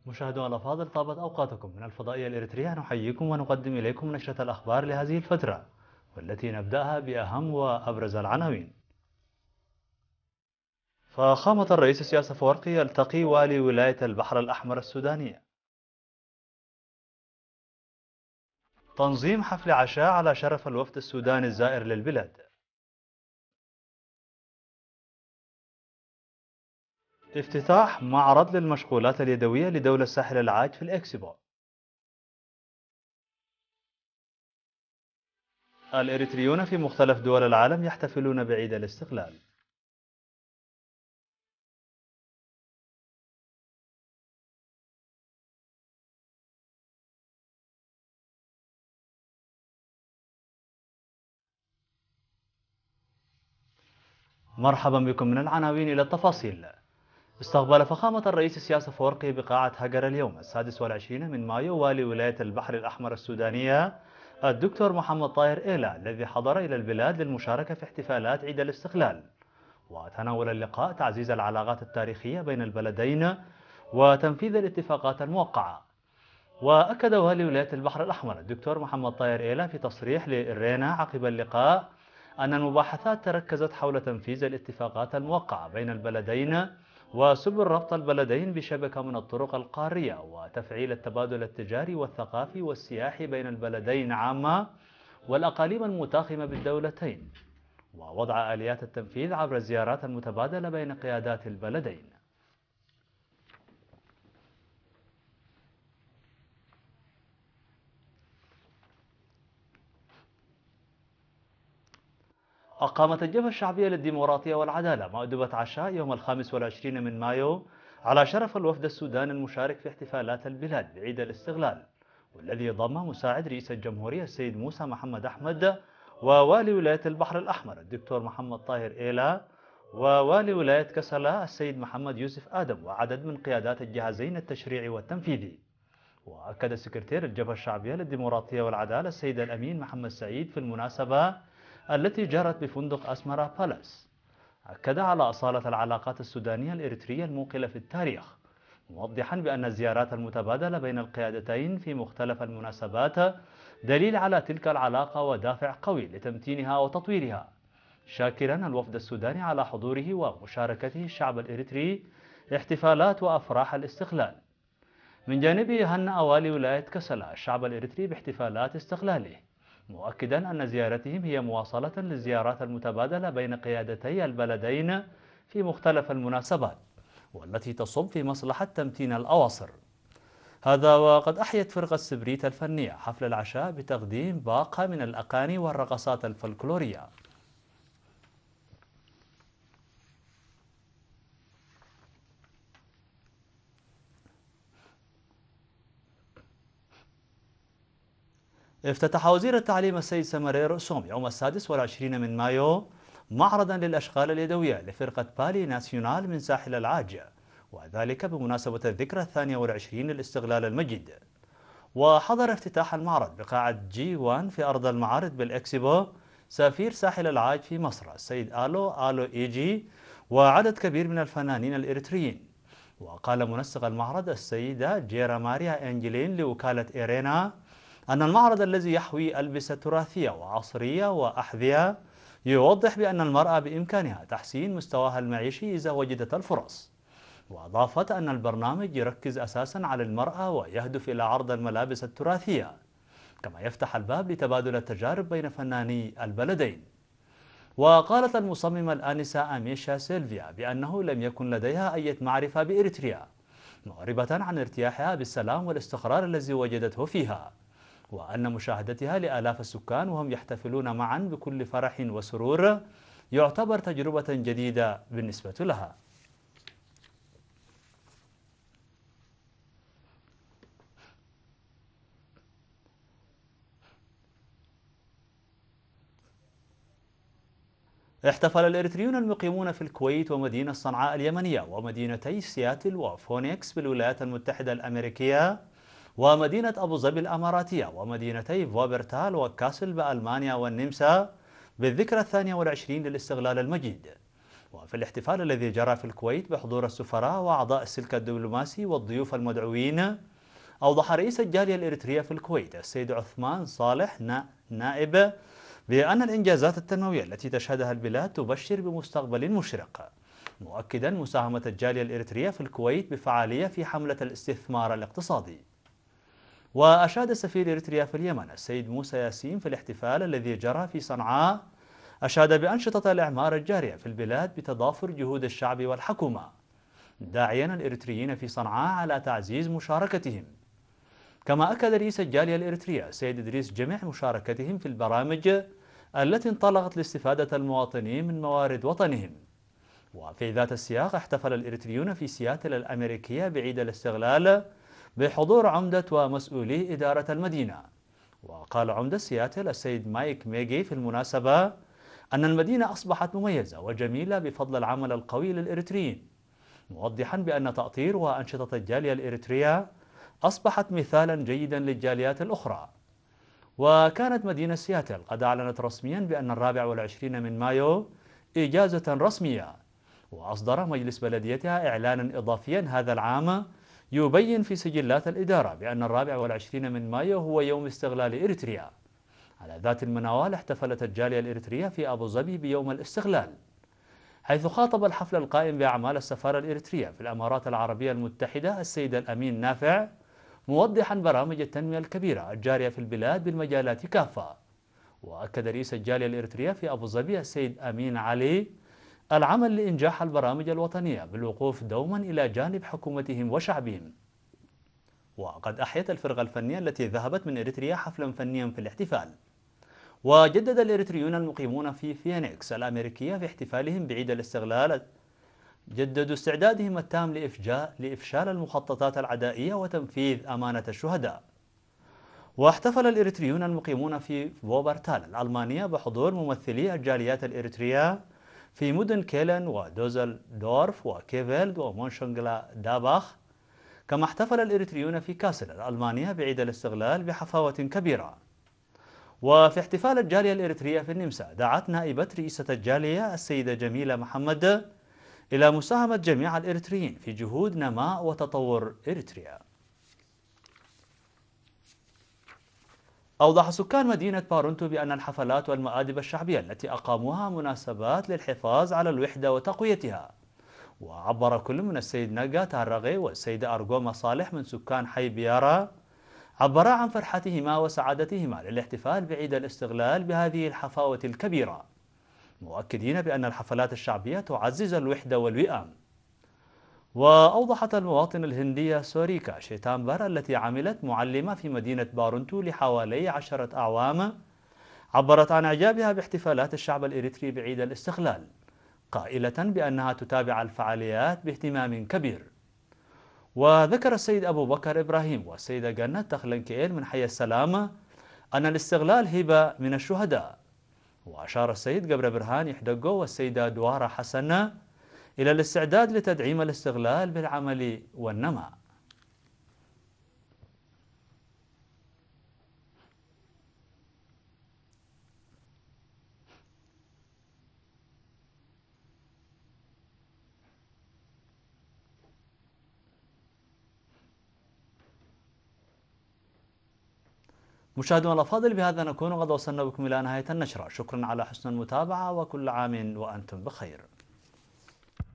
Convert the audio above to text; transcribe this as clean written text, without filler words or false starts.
مشاهدونا الأفاضل، طابت أوقاتكم. من الفضائية الإريترية نحييكم ونقدم إليكم نشرة الأخبار لهذه الفترة، والتي نبدأها بأهم وأبرز العناوين. فخامة الرئيس سياس أفورقي يلتقي والي ولاية البحر الأحمر السودانية. تنظيم حفل عشاء على شرف الوفد السوداني الزائر للبلاد. افتتاح معرض للمشغولات اليدوية لدولة الساحل العاج في الإكسبو. الإريتريون في مختلف دول العالم يحتفلون بعيد الاستقلال. مرحبا بكم. من العناوين إلى التفاصيل. استقبل فخامة الرئيس سياس أفورقي بقاعة هجر اليوم 26 من مايو والي ولاية البحر الأحمر السودانية الدكتور محمد طاهر إيلا، الذي حضر إلى البلاد للمشاركة في احتفالات عيد الاستقلال. وتناول اللقاء تعزيز العلاقات التاريخية بين البلدين وتنفيذ الاتفاقات الموقعة. وأكد والي ولاية البحر الأحمر الدكتور محمد طاهر إيلا في تصريح لإرينا عقب اللقاء أن المباحثات تركزت حول تنفيذ الاتفاقات الموقعة بين البلدين وسبل ربط البلدين بشبكة من الطرق القارية وتفعيل التبادل التجاري والثقافي والسياحي بين البلدين عامة والأقاليم المتاخمة بالدولتين، ووضع آليات التنفيذ عبر الزيارات المتبادلة بين قيادات البلدين. أقامت الجبهة الشعبية للديمقراطية والعدالة مأدبة عشاء يوم 25 من مايو على شرف الوفد السوداني المشارك في احتفالات البلاد بعيد الاستقلال، والذي ضم مساعد رئيس الجمهورية السيد موسى محمد أحمد، ووالي ولاية البحر الأحمر الدكتور محمد طاهر إيلا، ووالي ولاية كسلا السيد محمد يوسف آدم، وعدد من قيادات الجهازين التشريعي والتنفيذي. وأكد سكرتير الجبهة الشعبية للديمقراطية والعدالة السيد الأمين محمد سعيد في المناسبة التي جرت بفندق أسمرا بالاس، أكد على أصالة العلاقات السودانية الإريترية الموقلة في التاريخ، موضحا بأن الزيارات المتبادلة بين القيادتين في مختلف المناسبات دليل على تلك العلاقة ودافع قوي لتمتينها وتطويرها، شاكرا الوفد السوداني على حضوره ومشاركته الشعب الإريتري احتفالات وأفراح الاستقلال. من جانبه هنأ والي ولاية كسلا الشعب الإريتري باحتفالات استقلاله، مؤكدا أن زيارتهم هي مواصلة للزيارات المتبادلة بين قيادتي البلدين في مختلف المناسبات، والتي تصب في مصلحة تمتين الأواصر. هذا وقد أحيت فرقة سبريت الفنية حفل العشاء بتقديم باقة من الأغاني والرقصات الفلكلورية. افتتح وزير التعليم السيد سمرير سوم يوم 26 من مايو معرضا للأشغال اليدوية لفرقة بالي ناسيونال من ساحل العاج، وذلك بمناسبة الذكرى 22 للاستقلال المجيد. وحضر افتتاح المعرض بقاعة جي 1 في أرض المعارض بالإكسبو سفير ساحل العاج في مصر السيد آلو إيجي وعدد كبير من الفنانين الإريتريين. وقال منسق المعرض السيدة جيرا ماريا أنجلين لوكالة إيرينا أن المعرض الذي يحوي ألبسة تراثية وعصرية وأحذية يوضح بأن المرأة بإمكانها تحسين مستواها المعيشي إذا وجدت الفرص. وأضافت أن البرنامج يركز أساسا على المرأة ويهدف إلى عرض الملابس التراثية، كما يفتح الباب لتبادل التجارب بين فناني البلدين. وقالت المصممة الآنسة أميشا سيلفيا بأنه لم يكن لديها أي معرفة بإريتريا، معربة عن ارتياحها بالسلام والاستقرار الذي وجدته فيها، وأن مشاهدتها لآلاف السكان وهم يحتفلون معا بكل فرح وسرور يعتبر تجربة جديدة بالنسبة لها. احتفل الإريتريون المقيمون في الكويت ومدينة صنعاء اليمنية ومدينتي سياتل وفونيكس بالولايات المتحدة الأمريكية ومدينة أبو ظبي الأماراتية ومدينتي فوبرتال وكاسل بألمانيا والنمسا بالذكرى 22 للاستقلال المجيد. وفي الاحتفال الذي جرى في الكويت بحضور السفراء وأعضاء السلك الدبلوماسي والضيوف المدعوين، أوضح رئيس الجالية الإريترية في الكويت السيد عثمان صالح نائب بأن الإنجازات التنموية التي تشهدها البلاد تبشر بمستقبل مشرق، مؤكدا مساهمة الجالية الإريترية في الكويت بفعالية في حملة الاستثمار الاقتصادي. وأشاد سفير إريتريا في اليمن السيد موسى ياسين في الاحتفال الذي جرى في صنعاء، أشاد بأنشطة الإعمار الجارية في البلاد بتضافر جهود الشعب والحكومة، داعيا الإريتريين في صنعاء على تعزيز مشاركتهم. كما أكد رئيس الجالية الإريترية السيد إدريس جميع مشاركتهم في البرامج التي انطلقت لاستفادة المواطنين من موارد وطنهم. وفي ذات السياق احتفل الإريتريون في سياتل الأمريكية بعيد الاستغلال بحضور عمدة ومسؤولي إدارة المدينة. وقال عمدة سياتل السيد مايك ميغي في المناسبة أن المدينة أصبحت مميزة وجميلة بفضل العمل القوي للإريتريين، موضحا بأن تأطير وأنشطة الجالية الإريترية أصبحت مثالا جيدا للجاليات الأخرى. وكانت مدينة سياتل قد أعلنت رسميا بأن 24 من مايو إجازة رسمية، وأصدر مجلس بلديتها إعلانا إضافيا هذا العام يبين في سجلات الإدارة بأن 24 من مايو هو يوم استغلال إريتريا. على ذات المنوال احتفلت الجالية الإريترية في أبو ظبي بيوم الاستغلال، حيث خاطب الحفل القائم بأعمال السفارة الإريترية في الإمارات العربية المتحدة السيد الأمين نافع، موضحا برامج التنمية الكبيرة الجارية في البلاد بالمجالات كافة. وأكد رئيس الجالية الإريترية في أبو ظبي السيد أمين علي العمل لإنجاح البرامج الوطنية بالوقوف دوما إلى جانب حكومتهم وشعبهم. وقد أحيت الفرقة الفنية التي ذهبت من إريتريا حفلا فنيا في الاحتفال. وجدد الإريتريون المقيمون في فينيكس الأمريكية في احتفالهم بعيد الاستغلال جددوا استعدادهم التام لإفشال المخططات العدائية وتنفيذ أمانة الشهداء. واحتفل الإريتريون المقيمون في فوبرتال الألمانية بحضور ممثلي الجاليات الإريترية في مدن كيلن ودوزلدورف وكيفيلد ومونشنغلا داباخ. كما احتفل الإريتريون في كاسل الألمانية بعيد الاستغلال بحفاوة كبيرة. وفي احتفال الجالية الإريترية في النمسا دعت نائبة رئيسة الجالية السيدة جميلة محمد إلى مساهمة جميع الإريتريين في جهود نماء وتطور إريتريا. أوضح سكان مدينة بارونتو بأن الحفلات والمآدب الشعبية التي أقاموها مناسبات للحفاظ على الوحدة وتقويتها. وعبر كل من السيد نجا تارغي والسيدة أرجوما صالح من سكان حي بيارا عبرا عن فرحتهما وسعادتهما للاحتفال بعيد الاستغلال بهذه الحفاوة الكبيرة، مؤكدين بأن الحفلات الشعبية تعزز الوحدة والوئام. وأوضحت المواطنة الهندية سوريكا شيتامبر التي عملت معلمة في مدينة بارونتو لحوالي 10 أعوام، عبرت عن إعجابها باحتفالات الشعب الإريتري بعيد الاستغلال، قائلة بأنها تتابع الفعاليات باهتمام كبير. وذكر السيد أبو بكر إبراهيم والسيدة جنة تخلنكيل من حي السلام أن الاستغلال هبة من الشهداء. وأشار السيد قبر برهان يحدقو والسيدة دوارة حسن إلى الاستعداد لتدعيم الاستغلال بالعمل والنماء. مشاهدينا الأفاضل، بهذا نكون قد وصلنا بكم إلى نهاية النشرة. شكرا على حسن المتابعة وكل عام وأنتم بخير.